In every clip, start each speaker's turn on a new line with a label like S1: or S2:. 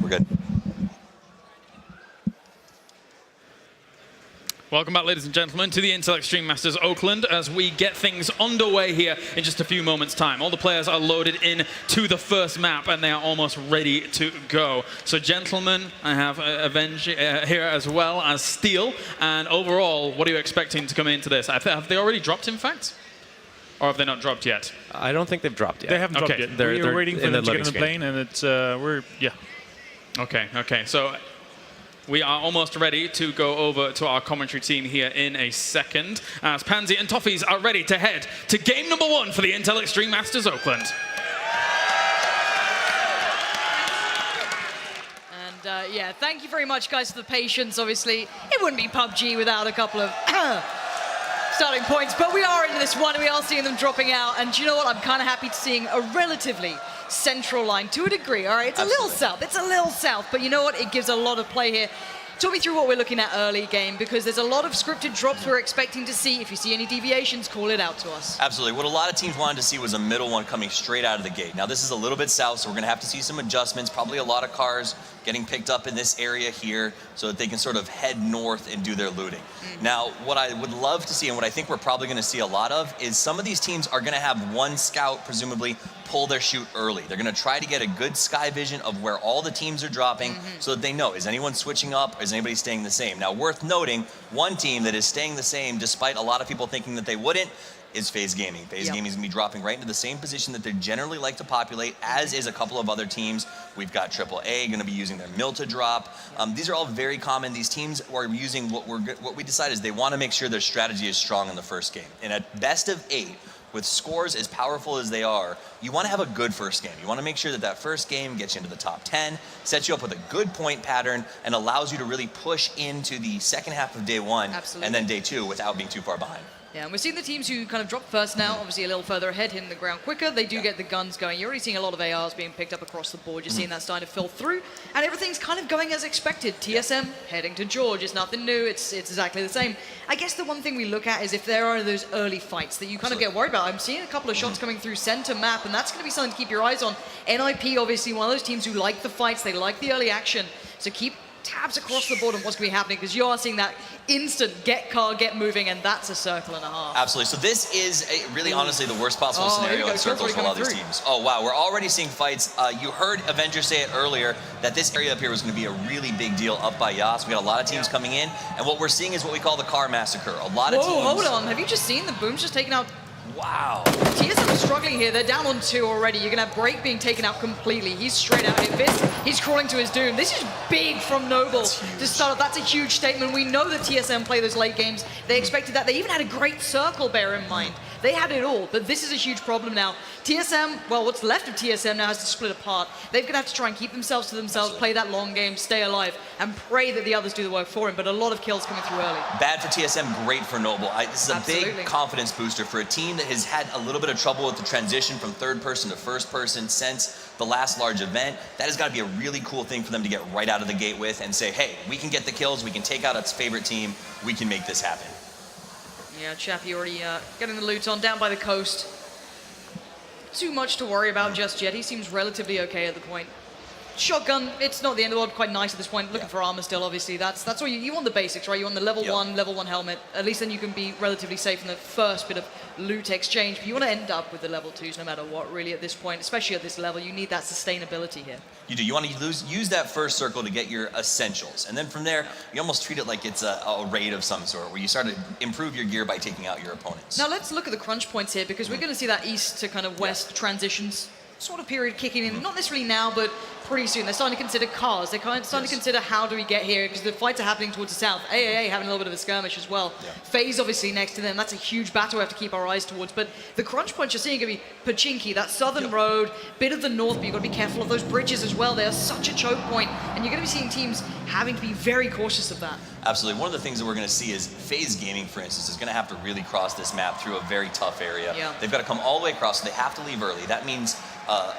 S1: We're good.
S2: Welcome back, ladies and gentlemen, to the Intel Extreme Masters Oakland as we get things underway here in just a few moments' time. All the players are loaded in to the first map, and they are almost ready to go. So, gentlemen, I have Avenge here as well as Steel. And overall, what are you expecting to come into this? Have they already dropped, in fact? Or have they not dropped yet?
S3: I don't think they've dropped yet.
S4: They haven't dropped yet. We're waiting for them to get on the plane, and it's yeah.
S2: Okay. So we are almost ready to go over to our commentary team here in a second, as Pansy and Toffees are ready to head to game number 1 for the Intel Extreme Masters Oakland.
S5: And yeah, thank you very much, guys, for the patience. Obviously, it wouldn't be PUBG without a couple of starting points, but we are in this one, and we are seeing them dropping out. And do you know what? I'm kind of happy to seeing a relatively central line to a degree. All right, it's
S1: Absolutely.
S5: a little south, but you know what? It gives a lot of play here. Talk me through what we're looking at early game, because there's a lot of scripted drops we're expecting to see. If you see any deviations, call it out to us.
S1: Absolutely. What a lot of teams wanted to see was a middle one coming straight out of the gate. Now, this is a little bit south, so we're going to have to see some adjustments, probably a lot of cars getting picked up in this area here so that they can sort of head north and do their looting. Now, what I would love to see, and what I think we're probably going to see a lot of, is some of these teams are going to have one scout, presumably, pull their shoot early. They're going to try to get a good sky vision of where all the teams are dropping so that they know, is anyone switching up? Is anybody staying the same? Now, worth noting, one team that is staying the same, despite a lot of people thinking that they wouldn't, is FaZe Gaming. FaZe Gaming is going to be dropping right into the same position that they generally like to populate, as is a couple of other teams. We've got AAA going to be using their mill to drop. These are all very common. These teams are using what we decide is they want to make sure their strategy is strong in the first game. And at best of 8, with scores as powerful as they are, you want to have a good first game. You want to make sure that that first game gets you into the top 10, sets you up with a good point pattern, and allows you to really push into the second half of day 1 and then day 2 without being too far behind.
S5: Yeah, and we're seeing the teams who kind of drop first now, obviously a little further ahead, hitting the ground quicker. They do get the guns going. You're already seeing a lot of ARs being picked up across the board. You're seeing that starting to fill through, and everything's kind of going as expected. TSM heading to George. It's nothing new. It's exactly the same. I guess the one thing we look at is if there are those early fights that you kind of get worried about. I'm seeing a couple of shots coming through center map, and that's going to be something to keep your eyes on. NIP, obviously, one of those teams who like the fights. They like the early action. So keep tabs across the board on what's going to be happening, because you are seeing that instant get car, get moving, and that's a circle and a half.
S1: Absolutely. So this is really honestly the worst possible scenario in circles for a lot of these teams. Oh, wow. We're already seeing fights. You heard Avenger say it earlier that this area up here was going to be a really big deal up by Yas. We got a lot of teams coming in, and what we're seeing is what we call the car massacre. A lot of teams...
S5: Whoa, hold on. Have you just seen the Boom's just taken out?
S1: Wow.
S5: TSM is struggling here. They're down on 2 already. You're going to have Break being taken out completely. He's straight out here. Fist, he's crawling to his doom. This is big from Noble to start off. That's a huge statement. We know that TSM play those late games. They expected that. They even had a great circle, bear in mind. They had it all, but this is a huge problem now. TSM, well, what's left of TSM now has to split apart. They're going to have to try and keep themselves to themselves, play that long game, stay alive, and pray that the others do the work for him, but a lot of kills coming through early.
S1: Bad for TSM, great for Noble. This is a big confidence booster for a team that has had a little bit of trouble with the transition from third person to first person since the last large event. That has got to be a really cool thing for them to get right out of the gate with and say, hey, we can get the kills, we can take out its favorite team, we can make this happen.
S5: Yeah, Chappie already getting the loot on down by the coast. Too much to worry about just yet. He seems relatively okay at the point. Shotgun, it's not the end of the world, quite nice at this point. Looking for armor still, obviously. That's all you want the basics, right? You want the level 1 helmet. At least then you can be relatively safe in the first bit of loot exchange. But you want to end up with the level 2s no matter what, really, at this point. Especially at this level, you need that sustainability here.
S1: You do. You want to use that first circle to get your essentials. And then from there, you almost treat it like it's a raid of some sort, where you start to improve your gear by taking out your opponents.
S5: Now let's look at the crunch points here, because we're going to see that east to kind of west transitions sort of period kicking in. Not necessarily now, but pretty soon. They're starting to consider cars. They're starting to consider how do we get here, because the fights are happening towards the south. AAA having a little bit of a skirmish as well. FaZe obviously next to them. That's a huge battle we have to keep our eyes towards. But the crunch points you're seeing are going to be Pachinki, that southern road, bit of the north, but you've got to be careful of those bridges as well. They are such a choke point, and you're going to be seeing teams having to be very cautious of that.
S1: Absolutely. One of the things that we're going to see is FaZe Gaming, for instance, is going to have to really cross this map through a very tough area. They've got to come all the way across, so they have to leave early. That means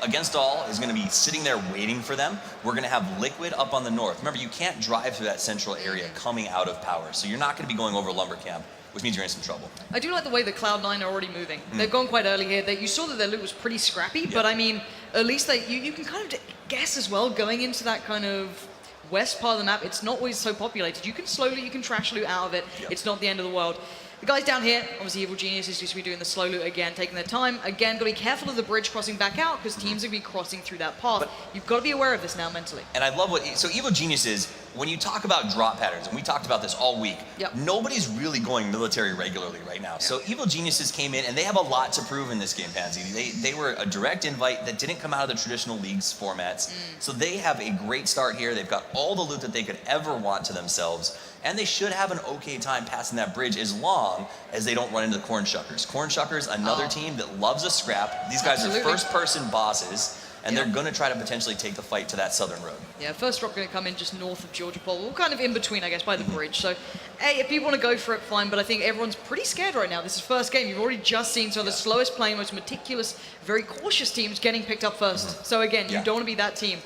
S1: Against All is going to be sitting there waiting for them. We're going to have Liquid up on the north. Remember, you can't drive through that central area coming out of Power, so you're not going to be going over Lumber Camp, which means you're in some trouble.
S5: I do like the way that Cloud9 are already moving. They've gone quite early here. You saw that their loot was pretty scrappy, but I mean, at least you can kind of guess as well, going into that kind of west part of the map, it's not always so populated. You can trash loot out of it. It's not the end of the world. The guys down here, obviously Evil Geniuses used to be doing the slow loot again, taking their time. Again, got to be careful of the bridge crossing back out because teams are going to be crossing through that path. But you've got to be aware of this now mentally.
S1: And I love so Evil Geniuses, when you talk about drop patterns, and we talked about this all week, nobody's really going military regularly right now. So Evil Geniuses came in, and they have a lot to prove in this game, Pansy. They were a direct invite that didn't come out of the traditional leagues formats. So they have a great start here. They've got all the loot that they could ever want to themselves. And they should have an okay time passing that bridge as long as they don't run into the Corn Shuckers. Corn Shuckers, another team that loves a scrap. These guys are first-person bosses, and they're going to try to potentially take the fight to that southern road.
S5: Yeah, first drop going to come in just north of Georgia Pole. We're kind of in between, I guess, by the bridge. So, hey, if people want to go for it, fine. But I think everyone's pretty scared right now. This is first game. You've already just seen some of the slowest playing, most meticulous, very cautious teams getting picked up first. So again, you don't want to be that team.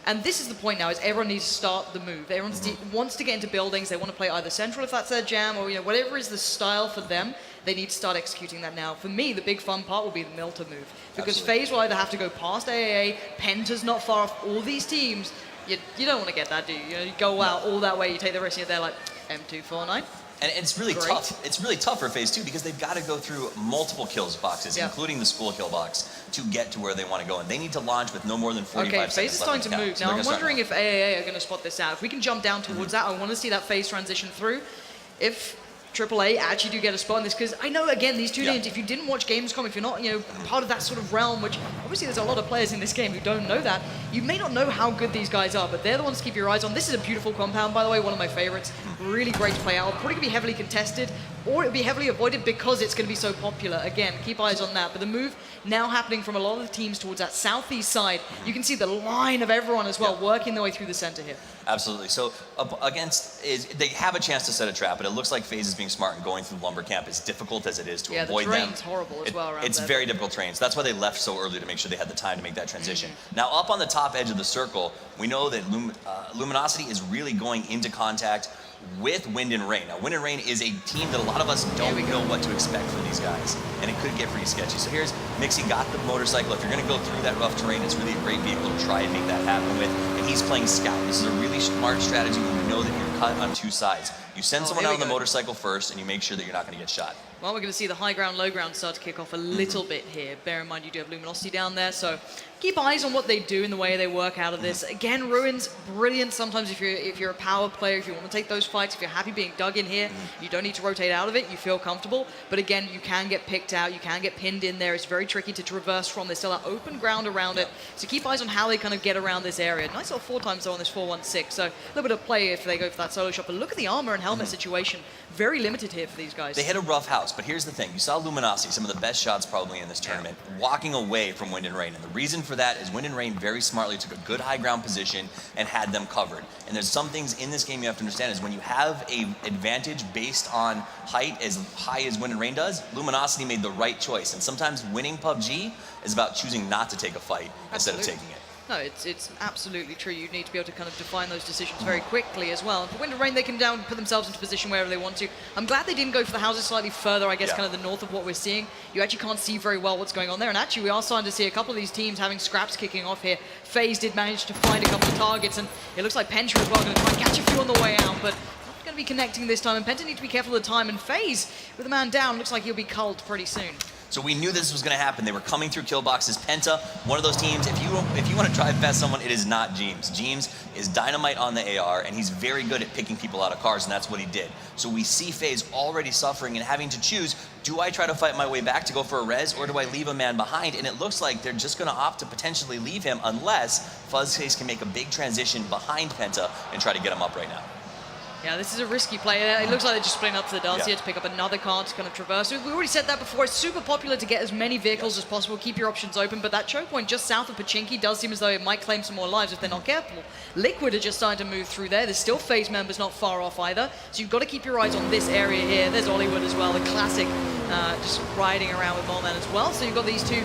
S5: And this is the point now, is everyone needs to start the move. Everyone wants to get into buildings. They want to play either central if that's their jam, or whatever is the style for them. They need to start executing that now. For me, the big fun part will be the Milta move. Because FaZe will either have to go past AAA, Penta's not far off, all these teams. You don't want to get that, do you? You go out all that way, you take the risk, and they're like, M249.
S1: And it's really tough. It's really tough for FaZe too, because they've got to go through multiple kills boxes, including the school kill box, to get to where they want to go. And they need to launch with no more than 45 seconds.
S5: Okay, FaZe is starting to move. Now I'm wondering if AAA are going to spot this out. If we can jump down towards that, I want to see that FaZe transition through. If AAA actually do get a spot on this, because I know, again, these two names, if you didn't watch Gamescom, if you're not, part of that sort of realm, which obviously there's a lot of players in this game who don't know that, you may not know how good these guys are, but they're the ones to keep your eyes on. This is a beautiful compound, by the way, one of my favorites. Really great to play out. Probably going to be heavily contested, or it'll be heavily avoided because it's going to be so popular. Again, keep eyes on that. But the move now happening from a lot of the teams towards that southeast side, you can see the line of everyone as well, working their way through the center here.
S1: Absolutely. So they have a chance to set a trap, but it looks like FaZe is being smart and going through lumber camp, as difficult as it is to avoid them.
S5: Yeah, the terrain's horrible as well around
S1: It's
S5: there.
S1: very difficult terrain. So that's why they left so early, to make sure they had the time to make that transition. Now, up on the top edge of the circle, we know that Luminosity is really going into contact with Wind and Rain. Now, Wind and Rain is a team that a lot of us don't know what to expect from these guys, and it could get pretty sketchy. So here's Mixie got the motorcycle. If you're going to go through that rough terrain, it's really a great vehicle to try and make that happen with, and he's playing Scout. This is a really smart strategy when you know that you're cut on two sides. You send someone out on the motorcycle first, and you make sure that you're not going to get shot.
S5: Well, we're going to see the high ground, low ground start to kick off a little bit here. Bear in mind, you do have Luminosity down there, so keep eyes on what they do and the way they work out of this. Again, Ruins, brilliant. Sometimes if you're a power player, if you want to take those fights, if you're happy being dug in here, you don't need to rotate out of it. You feel comfortable. But again, you can get picked out. You can get pinned in there. It's very tricky to traverse from. There's still that open ground around it. So keep eyes on how they kind of get around this area. Nice little 4 times though on this 4-1-6. So a little bit of play if they go for that solo shot. But look at the armor and helmet situation. Very limited here for these guys.
S1: They hit a rough house, but here's the thing. You saw Luminosity, some of the best shots probably in this tournament, walking away from Wind and Rain. And the reason for that is Wind and Rain very smartly took a good high ground position and had them covered. And there's some things in this game you have to understand is when you have an advantage based on height as high as Wind and Rain does, Luminosity made the right choice. And sometimes winning PUBG is about choosing not to take a fight instead of taking it.
S5: No, it's absolutely true. You need to be able to kind of define those decisions very quickly as well. And for Wind and Rain, they can put themselves into position wherever they want to. I'm glad they didn't go for the houses slightly further, I guess, kind of the north of what we're seeing. You actually can't see very well what's going on there. And actually, we are starting to see a couple of these teams having scraps kicking off here. FaZe did manage to find a couple of targets, and it looks like Penta as well going to try and catch a few on the way out, but not going to be connecting this time. And Penta needs to be careful of the time. And FaZe, with the man down, looks like he'll be culled pretty soon.
S1: So we knew this was going to happen. They were coming through kill boxes. Penta, one of those teams, if you want to drive past someone, it is not James. James is dynamite on the AR, and he's very good at picking people out of cars, and that's what he did. So we see FaZe already suffering and having to choose, do I try to fight my way back to go for a res, or do I leave a man behind? And it looks like they're just going to opt to potentially leave him unless Fuzzface can make a big transition behind Penta and try to get him up right now.
S5: Yeah, this is a risky play. It looks like they're just splitting up to the dance here to pick up another card to kind of traverse. We already said that before. It's super popular to get as many vehicles as possible. Keep your options open. But that choke point just south of Pachinki does seem as though it might claim some more lives if they're not careful. Liquid are just starting to move through there. There's still FaZe members not far off either. So you've got to keep your eyes on this area here. There's Hollywood as well, the classic just riding around with Molman as well. So you've got these two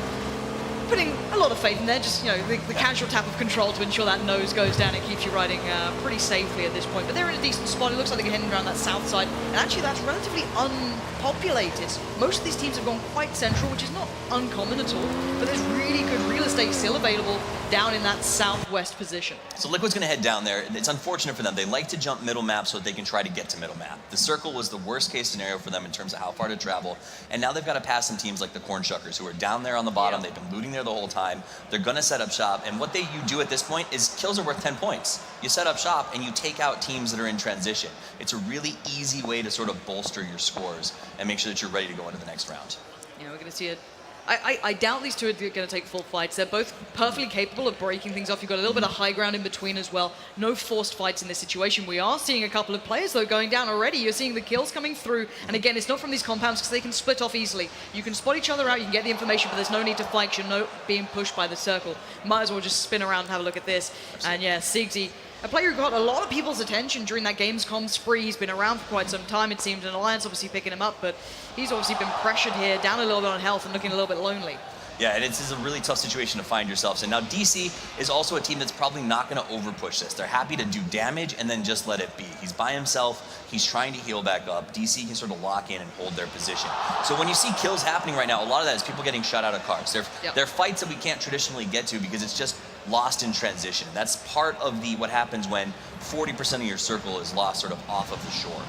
S5: putting a lot of faith in there, just, the casual tap of control to ensure that nose goes down. It keeps you riding pretty safely at this point. But they're in a decent spot. It looks like they're heading around that south side. And actually, that's relatively unpopulated. Most of these teams have gone quite central, which is not uncommon at all. But there's really good real estate still available down in that southwest position.
S1: So Liquid's going to head down there. It's unfortunate for them. They like to jump middle map so that they can try to get to middle map. The circle was the worst case scenario for them in terms of how far to travel. And now they've got to pass some teams like the Corn Shuckers, who are down there on the bottom. They've been looting there the whole time. They're going to set up shop. And what you do at this point is kills are worth 10 points. You set up shop and you take out teams that are in transition. It's a really easy way to sort of bolster your scores and make sure that you're ready to go into the next round.
S5: We're going to see it. I doubt these two are going to take full fights. They're both perfectly capable of breaking things off. You've got a little bit of high ground in between as well. No forced fights in this situation. We are seeing a couple of players, though, going down already. You're seeing the kills coming through. And again, it's not from these compounds because they can split off easily. You can spot each other out. You can get the information, but there's no need to fight. You're not being pushed by the circle. Might as well just spin around and have a look at this. And yeah, Sigsy, a player who got a lot of people's attention during that Gamescom spree. He's been around for quite some time, it seems, and Alliance obviously picking him up, but he's obviously been pressured here, down a little bit on health and looking a little bit lonely.
S1: Yeah, and it's a really tough situation to find yourselves in. Now, DC is also a team that's probably not going to overpush this. They're happy to do damage and then just let it be. He's by himself. He's trying to heal back up. DC can sort of lock in and hold their position. So when you see kills happening right now, a lot of that is people getting shut out of cars. They're fights that we can't traditionally get to because it's just lost in transition. That's part of what happens when 40% of your circle is lost sort of off of the shore.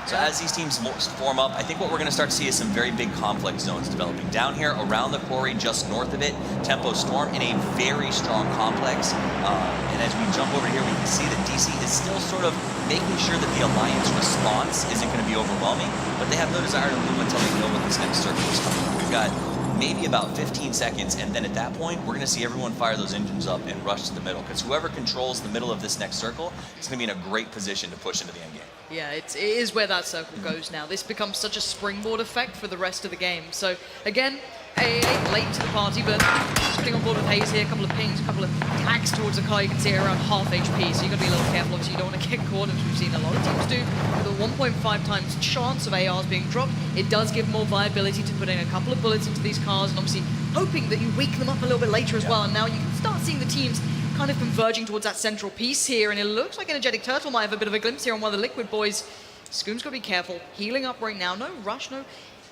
S1: So as these teams form up, I think what we're going to start to see is some very big complex zones developing. Down here, around the quarry, just north of it, Tempo Storm in a very strong complex. And as we jump over here, we can see that DC is still sort of making sure that the Alliance response isn't going to be overwhelming, but they have no desire to move until they know what this next circle is coming. We've got maybe about 15 seconds, and then at that point, we're going to see everyone fire those engines up and rush to the middle, because whoever controls the middle of this next circle is going to be in a great position to push into the end game.
S5: Yeah, it is where that circle goes now. This becomes such a springboard effect for the rest of the game. So, again, late to the party, but just getting on board with Hayes here. A couple of pings, a couple of tags towards the car. You can see around half HP, so you've got to be a little careful. Obviously, you don't want to get caught, as we've seen a lot of teams do. With a 1.5 times chance of ARs being dropped, it does give more viability to put in a couple of bullets into these cars, and obviously hoping that you weaken them up a little bit later as well. And now you can start seeing the teams kind of converging towards that central piece here, and it looks like Energetic Turtle might have a bit of a glimpse here on one of the Liquid boys. Scoom's got to be careful. Healing up right now. No rush, no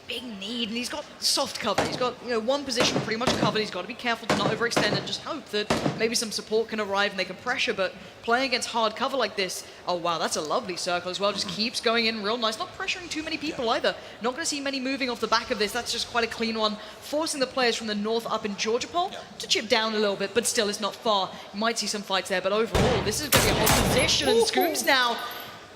S5: big need, and he's got soft cover. He's got one position pretty much covered. He's got to be careful to not overextend and just hope that maybe some support can arrive and they can pressure, but playing against hard cover like this, oh wow, that's a lovely circle as well. Just keeps going in real nice. Not pressuring too many people either. Not going to see many moving off the back of this. That's just quite a clean one. Forcing the players from the north up in Georgia Pole to chip down a little bit, but still it's not far. You might see some fights there, but overall, this is going to be a hot position, and Scoom's now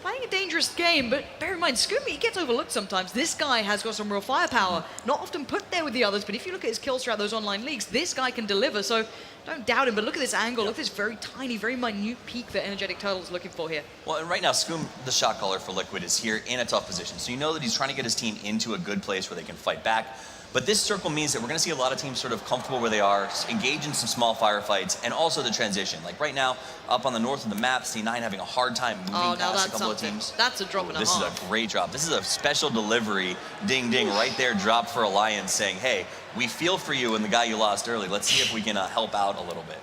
S5: playing a dangerous game, but bear in mind, Scoom, he gets overlooked sometimes. This guy has got some real firepower. Not often put there with the others, but if you look at his kills throughout those online leagues, this guy can deliver, so don't doubt him. But look at this angle. Look at this very tiny, very minute peak that Energetic Turtle is looking for here.
S1: Well, and right now, Scoom, the shot caller for Liquid, is here in a tough position. So you know that he's trying to get his team into a good place where they can fight back. But this circle means that we're going to see a lot of teams sort of comfortable where they are, engage in some small firefights, and also the transition. Like right now, up on the north of the map, C9 having a hard time moving past a couple of teams.
S5: That's a drop and a half.
S1: This is a great drop. This is a special delivery, ding, ding, right there, drop for Alliance, saying, hey, we feel for you and the guy you lost early. Let's see if we can help out a little bit.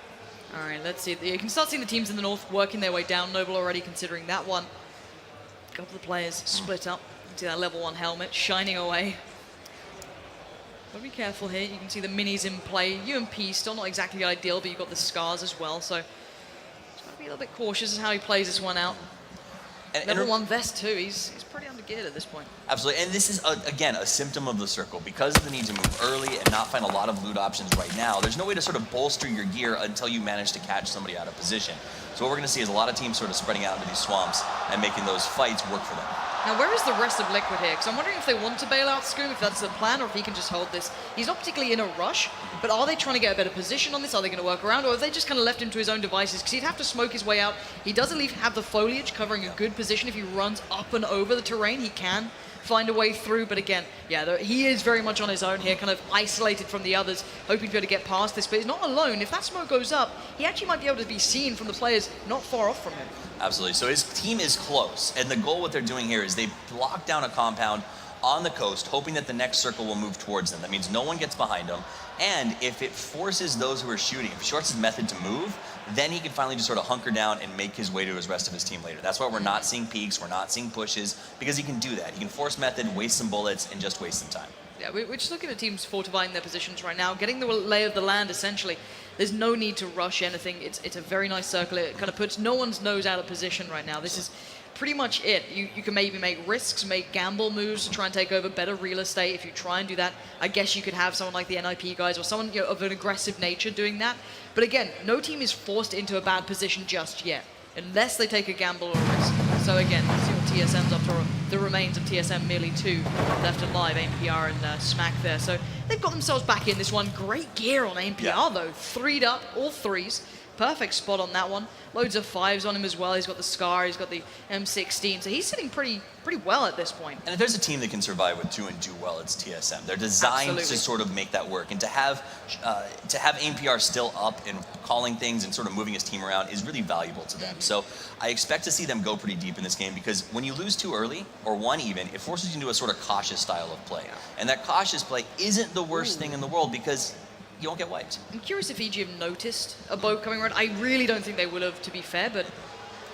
S5: All right, let's see. You can start seeing the teams in the north working their way down. Noble already considering that one. A couple of players split up. You can see that level 1 helmet shining away. But be careful here. You can see the minis in play. UMP still not exactly ideal, but you've got the scars as well. So just got to be a little bit cautious as how he plays this one out. And level 1 vest too. He's pretty undergeared at this point.
S1: Absolutely, and this is again a symptom of the circle. Because of the need to move early and not find a lot of loot options right now, there's no way to sort of bolster your gear until you manage to catch somebody out of position. So what we're going to see is a lot of teams sort of spreading out into these swamps and making those fights work for them.
S5: Now, where is the rest of Liquid here? Because I'm wondering if they want to bail out Scoom, if that's the plan, or if he can just hold this. He's not particularly in a rush, but are they trying to get a better position on this? Are they going to work around, or have they just kind of left him to his own devices? Because he'd have to smoke his way out. He does at least have the foliage covering a good position. If he runs up and over the terrain, he can find a way through, but again, yeah, he is very much on his own here, kind of isolated from the others, hoping to be able to get past this, but he's not alone. If that smoke goes up, he actually might be able to be seen from the players not far off from him.
S1: Absolutely. So his team is close, and the goal what they're doing here is they block down a compound on the coast, hoping that the next circle will move towards them. That means no one gets behind them. And if it forces those who are shooting, if it shorts his method to move, then he can finally just sort of hunker down and make his way to his rest of his team later. That's why we're not seeing peeks, we're not seeing pushes, because he can do that. He can force method, waste some bullets, and just waste some time.
S5: Yeah, we're just looking at teams fortifying their positions right now, getting the lay of the land, essentially. There's no need to rush anything. It's a very nice circle. It kind of puts no one's nose out of position right now. This is pretty much it. You can maybe make risks, make gamble moves to try and take over better real estate. If you try and do that, I guess you could have someone like the NIP guys or someone of an aggressive nature doing that. But again, no team is forced into a bad position just yet, unless they take a gamble or a risk. So again, let's see what TSM's up to. The remains of TSM, merely 2 left alive, AMPR and Smack there. So they've got themselves back in this one. Great gear on AMPR though, 3'd up, all 3s. Perfect spot on that one. Loads of 5s on him as well. He's got the Scar, he's got the M16, so he's sitting pretty well at this point.
S1: And if there's a team that can survive with 2 and do well, it's TSM. They're designed to sort of make that work, and to have AMPR still up and calling things and sort of moving his team around is really valuable to them. So I expect to see them go pretty deep in this game, because when you lose too early, or 1 even, it forces you into a sort of cautious style of play. And that cautious play isn't the worst thing in the world, because you won't get wiped.
S5: I'm curious if EG have noticed a boat coming around. I really don't think they would have, to be fair, but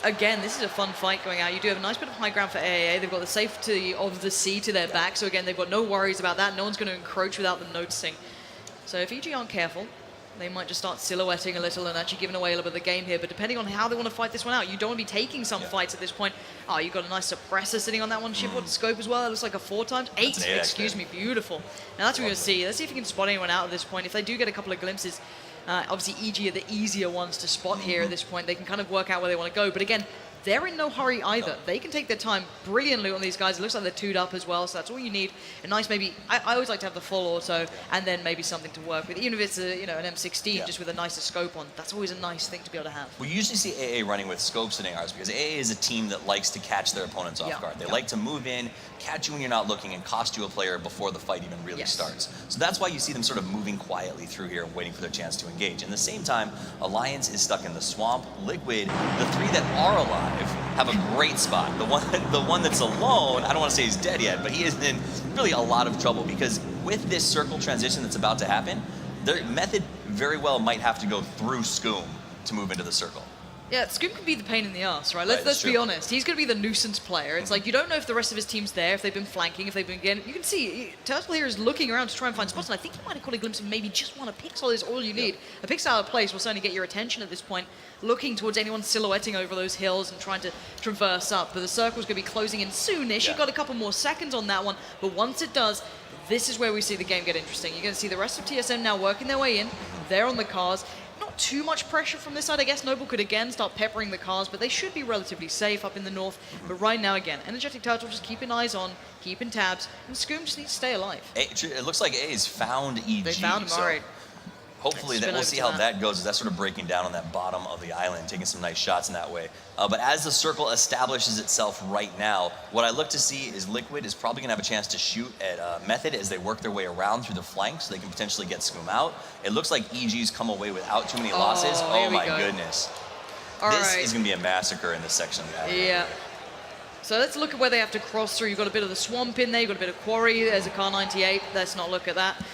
S5: again, this is a fun fight going out. You do have a nice bit of high ground for AAA. They've got the safety of the sea to their back, so again, they've got no worries about that. No one's going to encroach without them noticing. So if EG aren't careful, they might just start silhouetting a little and actually giving away a little bit of the game here. But depending on how they want to fight this one out, you don't want to be taking some fights at this point. Oh, you've got a nice suppressor sitting on that one. Shipboard scope as well. It looks like a 4 times. 8, excuse me, beautiful. Now that's what we're going to see. Let's see if you can spot anyone out at this point. If they do get a couple of glimpses, obviously EG are the easier ones to spot here at this point. They can kind of work out where they want to go. But again, they're in no hurry either. No. They can take their time. Brilliant loot on these guys. It looks like they're 2'd up as well, so that's all you need. A nice maybe, I always like to have the full auto and then maybe something to work with. Even if it's an M16 just with a nicer scope on, that's always a nice thing to be able to have.
S1: We usually see AA running with scopes and ARs, because AA is a team that likes to catch their opponents off guard. They like to move in, catch you when you're not looking, and cost you a player before the fight even really starts. So that's why you see them sort of moving quietly through here and waiting for their chance to engage. In the same time, Alliance is stuck in the swamp. Liquid, the 3 that are alive, have a great spot. The one that's alone, I don't want to say he's dead yet, but he is in really a lot of trouble, because with this circle transition that's about to happen, their method very well might have to go through Scoom to move into the circle.
S5: Yeah, Scoop can be the pain in the ass, right? Let's be honest. He's going to be the nuisance player. It's like you don't know if the rest of his team's there, if they've been flanking, if they've been getting... You can see Turtle here is looking around to try and find spots, and I think you might have caught a glimpse of maybe just one. A pixel is all you need. A pixel out of place will certainly get your attention at this point, looking towards anyone silhouetting over those hills and trying to traverse up. But the circle's going to be closing in soonish. You've got a couple more seconds on that one, but once it does, this is where we see the game get interesting. You're going to see the rest of TSM now working their way in. They're on the cars. Not too much pressure from this side. I guess Noble could again start peppering the cars, but they should be relatively safe up in the north. But right now, again, Energetic Turtle just keeping eyes on, keeping tabs, and Scoom just needs to stay alive.
S1: It looks like A's found EG.
S5: They found him, all right.
S1: Hopefully we'll see how that goes. That's sort of breaking down on that bottom of the island, taking some nice shots in that way. But as the circle establishes itself right now, what I look to see is Liquid is probably going to have a chance to shoot at Method as they work their way around through the flanks, so they can potentially get Scoom out. It looks like EG's come away without too many losses. Oh my goodness. This is going to be a massacre in this section of the island.
S5: Yeah. So let's look at where they have to cross through. You've got a bit of the swamp in there, you've got a bit of quarry. There's a car 98. Let's not look at that.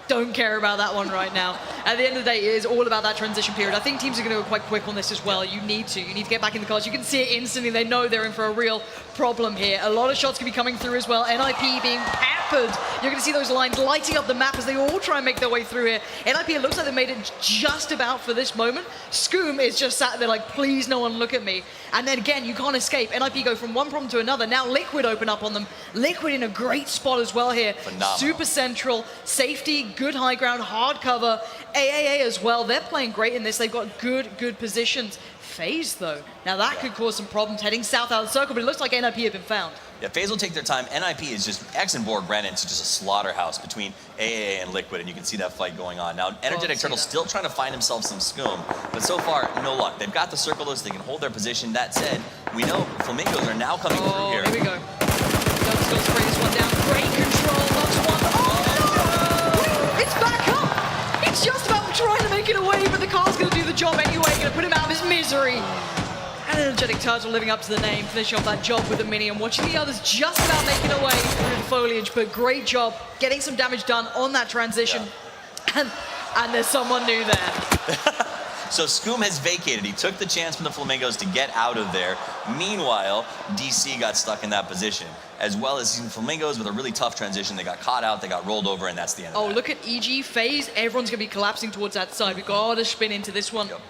S5: Don't care about that one right now. At the end of the day, it is all about that transition period. I think teams are going to go quite quick on this as well. You need to get back in the cars. You can see it instantly. They know they're in for a real problem here. A lot of shots can be coming through as well. NIP being peppered. You're going to see those lines lighting up the map as they all try and make their way through here. NIP, it looks like they made it just about for this moment. Scoom is just sat there like, please no one look at me. And then again, you can't escape. NIP go from one problem to another. Now Liquid open up on them. Liquid in a great spot as well here.
S1: Phenomenal.
S5: Super central, safety, good high ground, hard cover. AAA as well. They're playing great in this. They've got good positions. FaZe though. Now that could cause some problems heading south out of the circle, but it looks like NIP have been found.
S1: Yeah, FaZe will take their time. NIP is just, X and Borg ran into just a slaughterhouse between AAA and Liquid, and you can see that fight going on. Now, Energetic Turtle still trying to find himself some Scoom, but so far, no luck. They've got the circlers, they can hold their position. That said, we know Flamingos are now coming through here.
S5: Here we go. Guns gonna spray this one down. Great control, lost one. Oh, no! It's back up! It's just about trying to make it away, but the car's gonna do the job anyway, gonna put him out of his misery. And energetic turtle living up to the name, finishing off that job with a mini and watching the others just about making their way through the foliage, but great job getting some damage done on that transition. Yeah. And there's someone new there.
S1: So Scoom has vacated. He took the chance from the Flamingos to get out of there. Meanwhile, DC got stuck in that position, as well as some Flamingos with a really tough transition. They got caught out, they got rolled over, and that's the end of that.
S5: Look at EG phase. Everyone's going to be collapsing towards that side. We've got to spin into this one.
S1: Yep.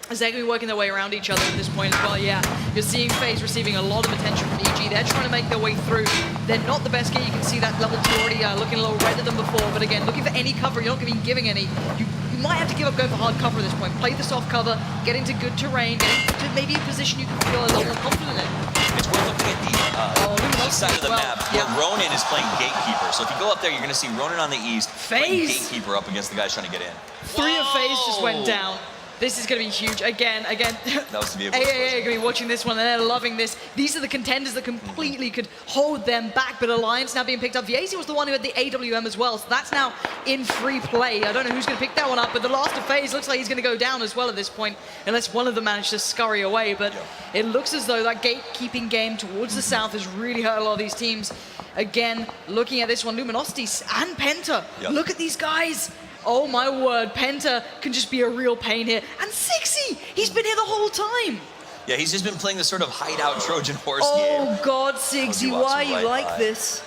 S5: As they're going to be working their way around each other at this point as well, yeah. You're seeing FaZe receiving a lot of attention from EG. They're trying to make their way through. They're not the best gear. You can see that level 2 already looking a little redder than before. But again, looking for any cover. You're not going to be giving any. You might have to give up going for hard cover at this point. Play the soft cover, get into good terrain, get into maybe a position you can feel a little more confident in.
S1: It's worth looking at the east side of the map, where Ronin is playing Gatekeeper. So if you go up there, you're going to see Ronin on the east, playing Gatekeeper up against the guys trying to get in.
S5: 3 of FaZe just went down. This is going to be huge. Again.
S1: That was the vehicle.
S5: AAA are going to be watching this one, and they're loving this. These are the contenders that completely could hold them back, but Alliance now being picked up. Viesi was the one who had the AWM as well, so that's now in free play. I don't know who's going to pick that one up, but the last of FaZe looks like he's going to go down as well at this point, unless one of them managed to scurry away. But it looks as though that gatekeeping game towards the south has really hurt a lot of these teams. Again, looking at this one, Luminosity and Penta. Look at these guys. Oh my word, Penta can just be a real pain here. And Sixy, he's been here the whole time.
S1: Yeah, he's just been playing this sort of hideout Trojan horse game.
S5: Oh God, Sixy, why are you like this?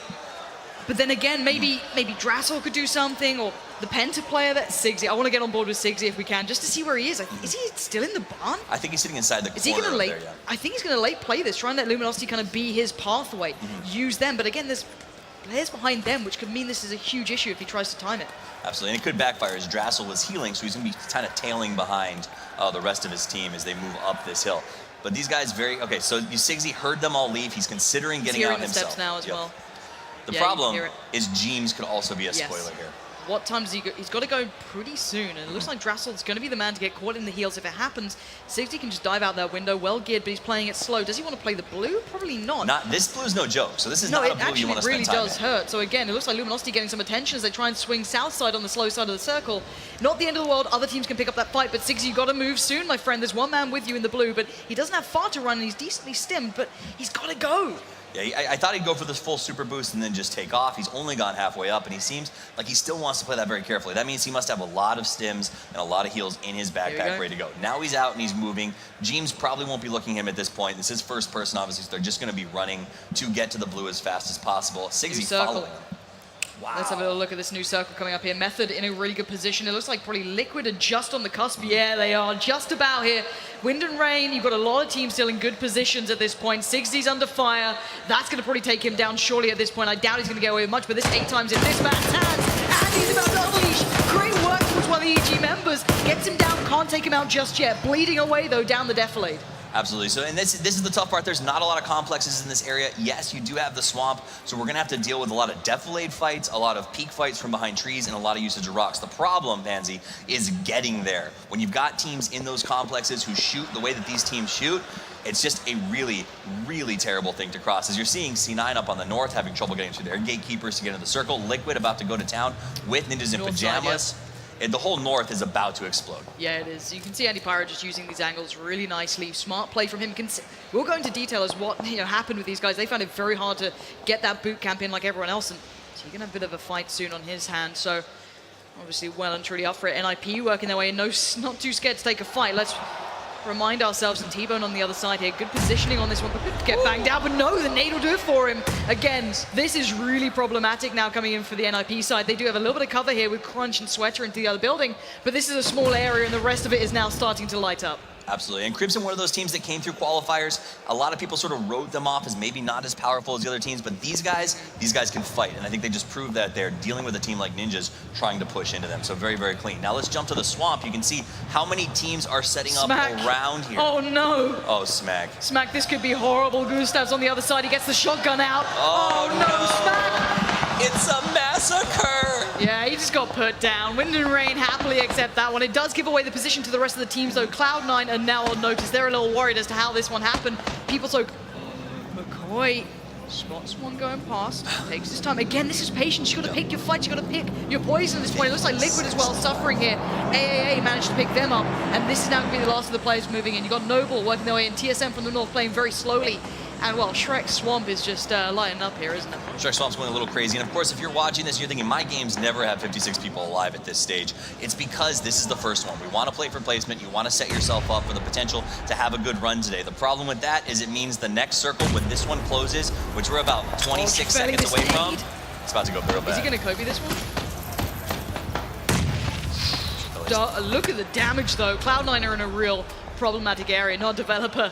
S5: But then again, maybe Drassel could do something, or the Penta player that Sixy. I want to get on board with Sixy if we can, just to see where he is. Is he still in the barn?
S1: I think he's sitting inside the corner.
S5: Is he going to late?
S1: There, yeah.
S5: I think he's going to late play this, try and let Luminosity kind of be his pathway, use them. But again, there's players behind them, which could mean this is a huge issue if he tries to time it.
S1: Absolutely, and it could backfire as Drassel was healing, so he's going to be kind of tailing behind the rest of his team as they move up this hill. But these guys okay, so Sigzy heard them all leave. He's considering getting out himself.
S5: Steps now as well.
S1: The problem is James could also be a spoiler here.
S5: What time does he go? He's got to go pretty soon, and it looks like Drassel's going to be the man to get caught in the heels if it happens. Sigzy can just dive out that window, well geared, but he's playing it slow. Does he want to play the blue? Probably not. This
S1: blue is no joke, so this is not a blue you want to spend time in. No, it actually really does
S5: hurt. So again, it looks like Luminosity getting some attention as they try and swing south side on the slow side of the circle. Not the end of the world. Other teams can pick up that fight, but Sigzy, you got to move soon, my friend. There's one man with you in the blue, but he doesn't have far to run, and he's decently stimmed, but he's got to go.
S1: Yeah, I thought he'd go for this full super boost and then just take off. He's only gone halfway up, and he seems like he still wants to play that very carefully. That means he must have a lot of stims and a lot of heals in his backpack ready to go. Now he's out and he's moving. James probably won't be looking at him at this point. This is first person, obviously, so they're just going to be running to get to the blue as fast as possible. Sigzy following him. Wow.
S5: Let's have a little look at this new circle coming up here. Method in a really good position. It looks like probably Liquid are just on the cusp. Yeah, they are just about here. Wind and Rain, you've got a lot of teams still in good positions at this point. Sigzy's under fire. That's going to probably take him down shortly at this point. I doubt he's going to get away with much, but this 8 times in this man's hands. And he's about to unleash. Great work towards one of the EG members. Gets him down, can't take him out just yet. Bleeding away, though, down the defilade.
S1: Absolutely. So, and this is the tough part. There's not a lot of complexes in this area. Yes, you do have the swamp, so we're going to have to deal with a lot of defilade fights, a lot of peak fights from behind trees, and a lot of usage of rocks. The problem, Pansy, is getting there. When you've got teams in those complexes who shoot the way that these teams shoot, it's just a really, really terrible thing to cross. As you're seeing C9 up on the north having trouble getting through their gatekeepers to get into the circle. Liquid about to go to town with ninjas in pajamas. The whole north is about to explode.
S5: Yeah, it is. You can see Andy Pyro just using these angles really nicely. Smart play from him. We'll go into detail as what happened with these guys. They found it very hard to get that boot camp in like everyone else, and so you're going to have a bit of a fight soon on his hands. So obviously well and truly up for it. NIP working their way in. Not too scared to take a fight. Let's remind ourselves, and T-Bone on the other side here. Good positioning on this one, but could get banged out, but no, the nade will do it for him. Again, this is really problematic now coming in for the NIP side. They do have a little bit of cover here with Crunch and Sweater into the other building, but this is a small area and the rest of it is now starting to light up.
S1: Absolutely. And Crimson, one of those teams that came through qualifiers. A lot of people sort of wrote them off as maybe not as powerful as the other teams, but these guys can fight. And I think they just proved that they're dealing with a team like Ninjas trying to push into them. So very, very clean. Now let's jump to the swamp. You can see how many teams are setting up around here.
S5: Oh, no.
S1: Oh, Smack.
S5: Smack, this could be horrible. Gustav's on the other side. He gets the shotgun out.
S1: Oh
S5: no, Smack.
S1: It's a massacre!
S5: Yeah, he just got put down. Wind and Rain happily accept that one. It does give away the position to the rest of the teams, though. Cloud9 are now on notice. They're a little worried as to how this one happened. People so... McCoy Spots one going past, takes his time. Again, this is patience. You got to pick your fights. You got to pick your poison at this point. It looks like Liquid as well suffering here. AAA managed to pick them up, and this is now going to be the last of the players moving in. You got Noble working their way in. TSM from the north playing very slowly. And well, Shrek Swamp is just lighting up here, isn't it?
S1: Shrek Swamp's going a little crazy. And of course, if you're watching this, you're thinking, my games never have 56 people alive at this stage. It's because this is the first one. We want to play for placement. You want to set yourself up for the potential to have a good run today. The problem with that is it means the next circle, when this one closes, which we're about 26 seconds away from, it's about to go real bad.
S5: Is he going to Kobe this one? Look at the damage, though. Cloud9 are in a real problematic area, not developer.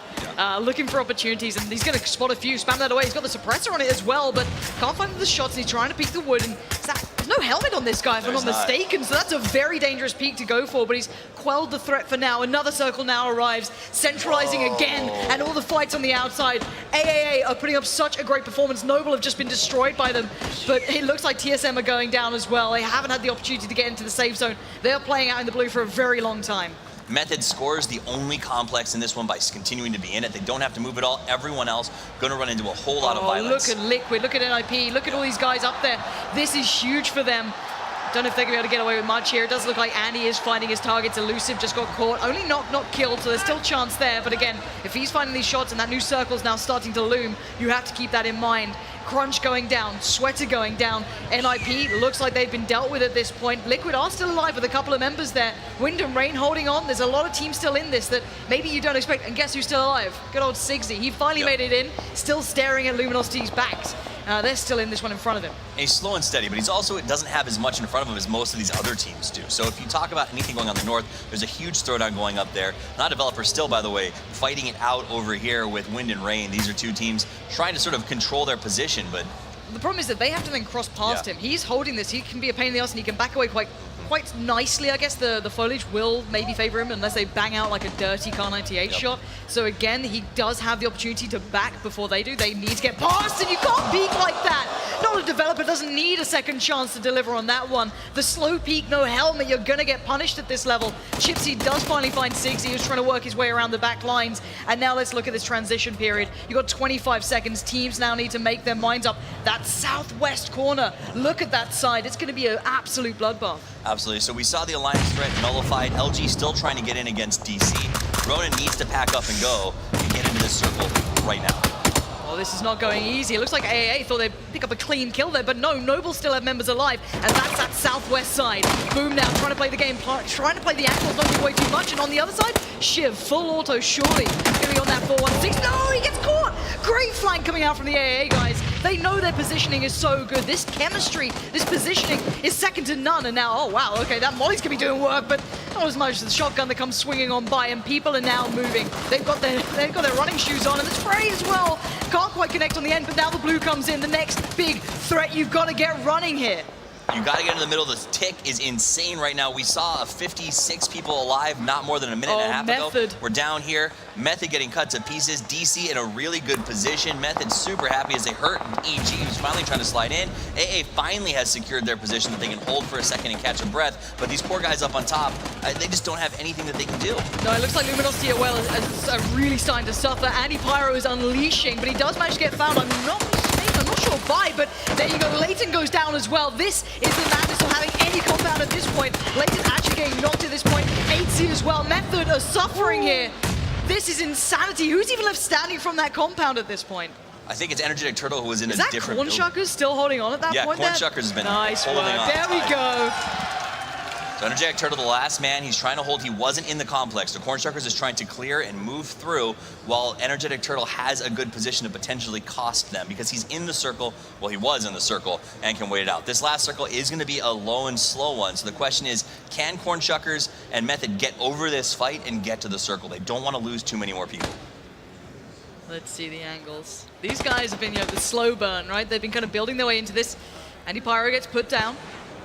S5: Looking for opportunities, and he's going to spot a few, spam that away. He's got the suppressor on it as well, but can't find the shots, and he's trying to peek the wood, and there's no helmet on this guy, if I'm not mistaken, so that's a very dangerous peek to go for, but he's quelled the threat for now. Another circle now arrives, centralizing again, and all the fights on the outside. AAA are putting up such a great performance. Noble have just been destroyed by them, but it looks like TSM are going down as well. They haven't had the opportunity to get into the safe zone. They're playing out in the blue for a very long time.
S1: Method scores the only complex in this one by continuing to be in it. They don't have to move at all. Everyone else going to run into a whole lot of violence.
S5: Look at Liquid, look at NIP, look at all these guys up there. This is huge for them. Don't know if they're going to be able to get away with much here. It does look like Andy is finding his targets. Elusive just got caught. Only knocked, not killed, so there's still chance there. But again, if he's finding these shots and that new circle is now starting to loom, you have to keep that in mind. Crunch going down, Sweater going down. NIP looks like they've been dealt with at this point. Liquid are still alive with a couple of members there. Wind and Rain holding on. There's a lot of teams still in this that maybe you don't expect. And guess who's still alive? Good old Sigsy. He finally made it in, still staring at Luminosity's backs. They're still in this one in front of him.
S1: And he's slow and steady, but he's also doesn't have as much in front of him as most of these other teams do. So if you talk about anything going on the north, there's a huge throwdown going up there. Not Developer still, by the way, fighting it out over here with Wind and Rain. These are two teams trying to sort of control their position, but
S5: the problem is that they have to then cross past him. He's holding this. He can be a pain in the ass, and he can back away quite nicely. I guess the foliage will maybe favor him unless they bang out like a dirty Car 98 shot. So again, he does have the opportunity to back before they do. They need to get past, and you can't peek like that. Not a developer doesn't need a second chance to deliver on that one. The slow peek, no helmet, you're gonna get punished at this level. Chipsy does finally find Sigsy, who's trying to work his way around the back lines. And now let's look at this transition period. You got 25 seconds. Teams now need to make their minds up. That southwest corner, look at that side. It's gonna be an absolute bloodbath.
S1: Absolutely. So we saw the alliance threat nullified. LG still trying to get in against DC. Ronan needs to pack up and go and get into this circle right now.
S5: Well, this is not going easy. It looks like AAA thought they'd pick up a clean kill there, but no, Noble still have members alive, and that's that southwest side. Boom now, trying to play the game, trying to play the angles, not give away too much, and on the other side, Shiv, full auto, surely. Going to be on that 4-1-6. No, he gets caught! Great flank coming out from the AAA guys. They know their positioning is so good. This chemistry, this positioning is second to none, and now, oh wow, okay, that Molly's going to be doing work, but not as much as the shotgun that comes swinging on by, and people are now moving. They've got their running shoes on, and the spray as well. Can't quite connect on the end, but now the blue comes in. The next big threat, you've got to get running here.
S1: You got to get in the middle. The tick is insane right now. We saw 56 people alive not more than a minute and a half
S5: Method.
S1: ago. We're down here. Method getting cut to pieces. DC in a really good position. Method super happy as they hurt EG, who's finally trying to slide in. AA finally has secured their position that they can hold for a second and catch a breath. But these poor guys up on top, they just don't have anything that they can do. No,
S5: it looks like Luminosity are really starting to suffer. Andy Pyro is unleashing, but he does manage to get found. I'm not sure why, but there you go. Leighton goes down as well. This is the madness of having any compound at this point. Leighton actually getting knocked at this point. 8C as well. Method are suffering here. This is insanity. Who's even left standing from that compound at this point?
S1: I think it's Energetic Turtle who was in a different
S5: build. Is that Cornshuckers still holding on at that point?
S1: Yeah, Cornshuckers has been
S5: nice
S1: holding
S5: work.
S1: on.
S5: There we go.
S1: So Energetic Turtle, the last man, he's trying to hold. He wasn't in the complex. So Cornshuckers is trying to clear and move through while Energetic Turtle has a good position to potentially cost them because he's in the circle. Well, he was in the circle and can wait it out. This last circle is going to be a low and slow one. So the question is, can Cornshuckers and Method get over this fight and get to the circle? They don't want to lose too many more people.
S5: Let's see the angles. These guys have been, the slow burn, right? They've been kind of building their way into this. Andy Pyro gets put down.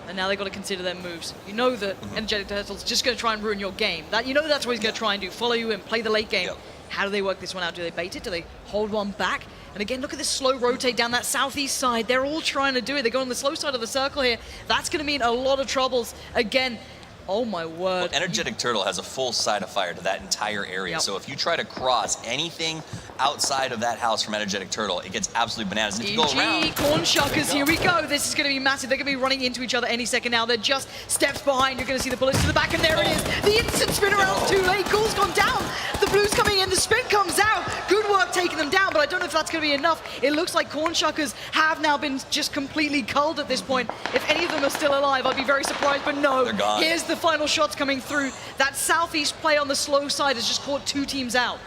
S5: And now they've got to consider their moves. You know that Energetic Turtle's just going to try and ruin your game. That's what he's going to try and do. Follow you in, play the late game. How do they work this one out? Do they bait it? Do they hold one back? And again, look at this slow rotate down that southeast side. They're all trying to do it. They go on the slow side of the circle here. That's going to mean a lot of troubles. Again, Oh my word.
S1: Well, Energetic Turtle has a full side of fire to that entire area.
S5: Yep.
S1: So if you try to cross anything outside of that house from Energetic Turtle, it gets absolutely bananas. And if you go around...
S5: Corn Shuckers, here we go. This is going to be massive. They're going to be running into each other any second now. They're just steps behind. You're going to see the bullets to the back, and there it is. The instant spin around too late. Ghoul's gone down. The blue's coming in. The spin comes out. Good work taking them down, but I don't know if that's going to be enough. It looks like Corn Shuckers have now been just completely culled at this point. If any of them are still alive, I'd be very surprised, but no.
S1: They're gone.
S5: Here's the final shots coming through. That southeast play on the slow side has just caught 2 teams out.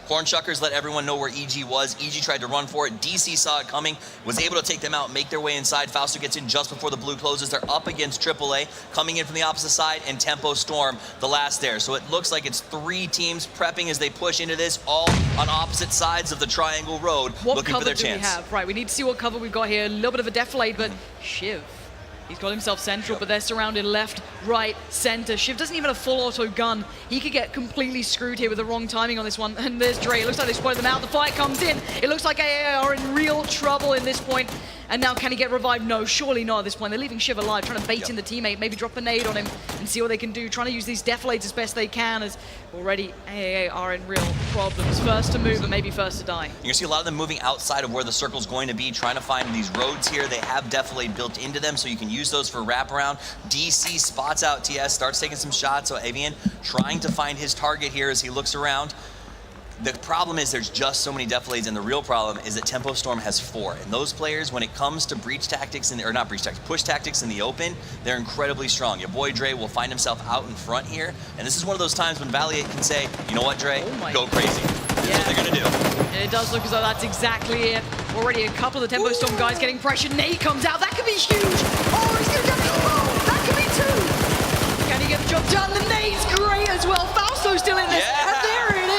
S1: Corn Shuckers let everyone know where EG was. EG tried to run for it. DC saw it coming, was able to take them out, make their way inside. Fausto gets in just before the blue closes. They're up against AAA, coming in from the opposite side, and Tempo Storm, the last there. So it looks like it's 3 teams prepping as they push into this, all on opposite sides of the Triangle Road, looking for their chance.
S5: What cover do we have? Right, we need to see what cover we've got here. A little bit of a deflate, but Shiv. He's got himself central, but they're surrounded left, right, center. Shiv doesn't even have a full auto gun. He could get completely screwed here with the wrong timing on this one. And there's Dre. It looks like they spotted them out. The fight comes in. It looks like AAA are in real trouble in this point. And now can he get revived? No, surely not at this point. They're leaving Shiv alive, trying to bait in the teammate, maybe drop a nade on him and see what they can do. Trying to use these deflates as best they can, as already AAA are in real problems. First to move and maybe first to die.
S1: You're gonna see a lot of them moving outside of where the circle's going to be, trying to find these roads here. They have deflate built into them, so you can use those for wraparound. DC spots out TS, starts taking some shots, so Avian trying to find his target here as he looks around. The problem is there's just so many deflates, and the real problem is that Tempo Storm has 4. And those players, when it comes to breach tactics, or not breach tactics, push tactics in the open, they're incredibly strong. Your boy Dre will find himself out in front here, and this is one of those times when Valiant can say, you know what, Dre, go crazy. That's what they're gonna do.
S5: And it does look as though that's exactly it. Already a couple of the Tempo Storm guys getting pressured. Nate comes out, that could be huge. Oh, he's gonna get that could be 2. Can he get the job done? The nade's great as well. Fausto's still in this, and there it is.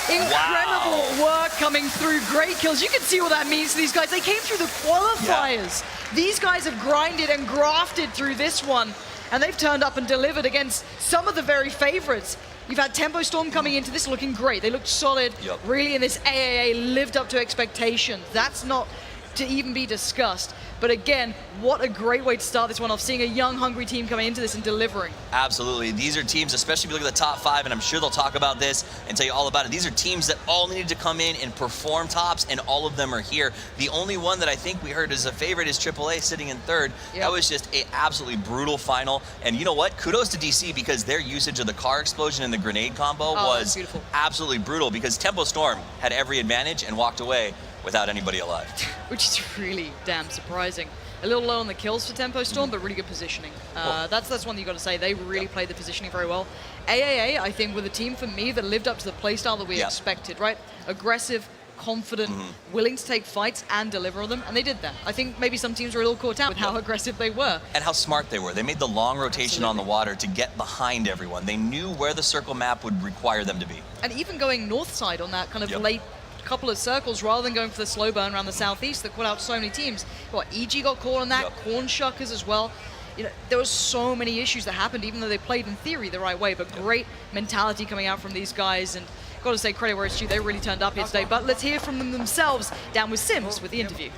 S5: Incredible work coming through. Great kills. You can see what that means to these guys. They came through the qualifiers. These guys have grinded and grafted through this one, and they've turned up and delivered against some of the very favorites. You've had Tempo Storm coming into this looking great. They looked solid. Really in this AAA lived up to expectations. That's not to even be discussed. But again, what a great way to start this one off, seeing a young, hungry team coming into this and delivering.
S1: Absolutely. These are teams, especially if you look at the top 5, and I'm sure they'll talk about this and tell you all about it. These are teams that all needed to come in and perform tops, and all of them are here. The only one that I think we heard as a favorite is AAA sitting in 3rd. That was just an absolutely brutal final. And you know what? Kudos to DC, because their usage of the car explosion and the grenade combo was absolutely brutal, because Tempo Storm had every advantage and walked away without anybody alive.
S5: Which is really damn surprising. A little low on the kills for Tempo Storm, but really good positioning. That's one you got to say. They really played the positioning very well. AAA, I think, were the team for me that lived up to the playstyle that we expected, right? Aggressive, confident, willing to take fights and deliver on them, and they did that. I think maybe some teams were a little caught out with how aggressive they were.
S1: And how smart they were. They made the long rotation on the water to get behind everyone. They knew where the circle map would require them to be.
S5: And even going north side on that kind of late couple of circles, rather than going for the slow burn around the southeast that caught out so many teams. What, EG got caught on that, Corn Shuckers as well. You know, there were so many issues that happened, even though they played in theory the right way, but great mentality coming out from these guys, and got to say credit where it's due, they really turned up here today. But let's hear from them themselves, down with Sims with the interview.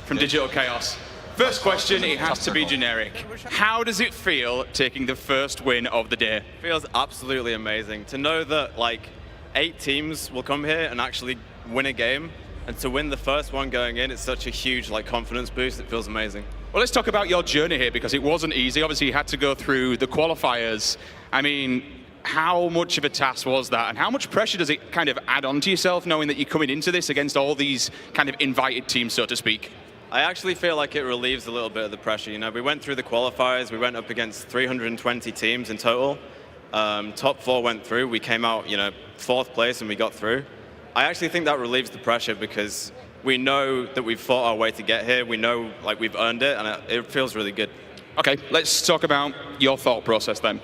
S3: From Digital Chaos. First question, it has to be generic. How does it feel taking the first win of the day?
S6: Feels absolutely amazing to know that like 8 teams will come here and actually win a game, and to win the first one going in, it's such a huge like confidence boost. It feels amazing.
S3: Well, let's talk about your journey here, because it wasn't easy. Obviously, you had to go through the qualifiers. I mean, how much of a task was that, and how much pressure does it kind of add on to yourself, knowing that you're coming into this against all these kind of invited teams, so to speak?
S6: I actually feel like it relieves a little bit of the pressure. You know, we went through the qualifiers, we went up against 320 teams in total. Top 4 went through, we came out, you know, 4th place and we got through. I actually think that relieves the pressure, because we know that we've fought our way to get here. We know like we've earned it, and it feels really good.
S3: Okay, let's talk about your thought process then.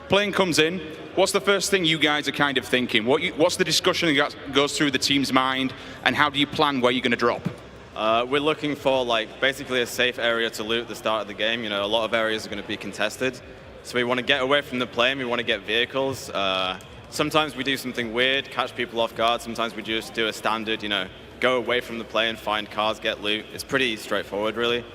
S3: Plane comes in, what's the first thing you guys are kind of thinking? What's the discussion that goes through the team's mind, and how do you plan where you're going to drop?
S6: We're looking for like basically a safe area to loot at the start of the game. You know, a lot of areas are going to be contested, so we want to get away from the plane. We want to get vehicles. Sometimes we do something weird, catch people off guard. Sometimes we just do a standard, go away from the play and find cars, get loot. It's pretty straightforward, really.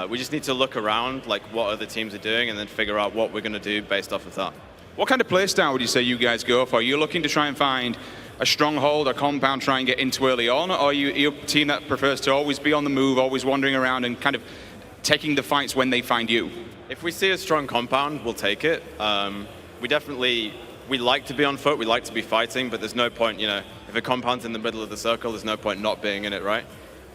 S6: We just need to look around, like what other teams are doing, and then figure out what we're going to do based off of that.
S3: What kind of play style would you say you guys go for? Are you looking to try and find a stronghold, a compound, try and get into early on, or are you a team that prefers to always be on the move, always wandering around and kind of taking the fights when they find you?
S6: If we see a strong compound, we'll take it. We like to be on foot, we like to be fighting, but there's no point, if a compound's in the middle of the circle, there's no point not being in it, right?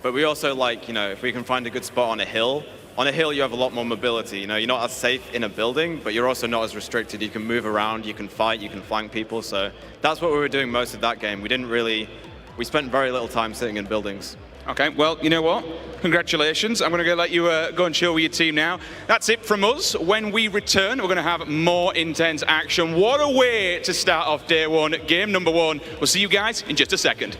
S6: But we also like, if we can find a good spot on a hill you have a lot more mobility. You're not as safe in a building, but you're also not as restricted. You can move around, you can fight, you can flank people. So that's what we were doing most of that game. We spent very little time sitting in buildings.
S3: Okay, well, you know what? Congratulations. I'm going to let you go and chill with your team now. That's it from us. When we return, we're going to have more intense action. What a way to start off day one, game number one. We'll see you guys in just a second.